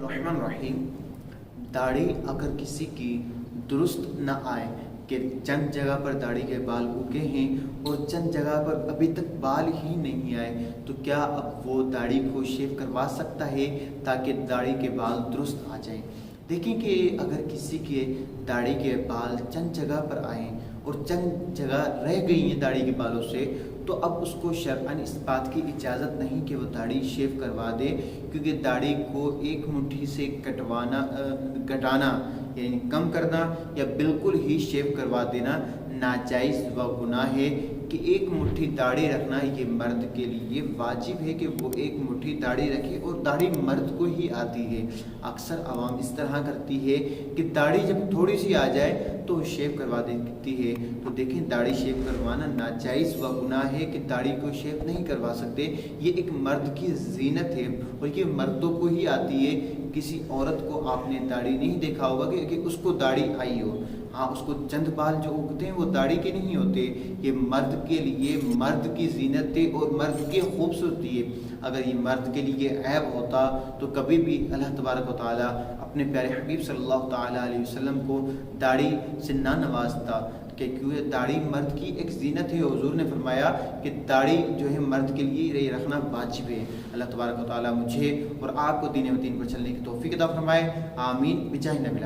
रहमान रहीम। दाढ़ी अगर किसी की दुरुस्त न आए कि चंद जगह पर दाढ़ी के बाल उगे हैं और चंद जगह पर अभी तक बाल ही नहीं आए, तो क्या अब वो दाढ़ी को शेव करवा सकता है ताकि दाढ़ी के बाल दुरुस्त आ जाएं। देखें कि अगर किसी के दाढ़ी के बाल चंद जगह पर आए और चंद जगह रह गई हैं दाढ़ी के बालों से, तो अब उसको शरअन इस बात की इजाज़त नहीं कि वो दाढ़ी शेव करवा दे, क्योंकि दाढ़ी को एक मुट्ठी से घटाना यानी कम करना या बिल्कुल ही शेव करवा देना नाजायज़ व गुनाह है। कि एक मुट्ठी दाढ़ी रखना ये मर्द के लिए वाजिब है कि वो एक मुट्ठी दाढ़ी रखे, और दाढ़ी मर्द को ही आती है। अक्सर आवाम इस तरह करती है कि दाढ़ी जब थोड़ी सी आ जाए तो शेव करवा देती है। तो देखें, दाढ़ी शेव करवाना नाजायज़ व गुनाह है कि दाढ़ी को शेव नहीं करवा सकते। ये एक मर्द की जीनत है और ये मर्दों को ही आती है। किसी औरत को आपने दाढ़ी नहीं देखा होगा कि उसको दाढ़ी आई हो। हाँ, उसको चंद बाल जो उगते हैं वो दाढ़ी के नहीं होते। ये मर्द के लिए मर्द की जीनत है और मर्द की खूबसूरती है। अगर ये मर्द के लिए ऐब होता तो कभी भी अल्लाह तबारक व तआला अपने प्यारे हबीब सल्लल्लाहु तआला अलैहि वसल्लम को दाढ़ी से ना नवाजता, क्योंकि दाढ़ी मर्द की एक जीनत है। हुजूर ने फरमाया कि दाढ़ी जो है मर्द के लिए रखना वाजिब है। अल्लाह तबारक व तआला मुझे और आपको दीन व दीन पर चलने की तौफीक अता फरमाए। आमीन बिजाह नबी।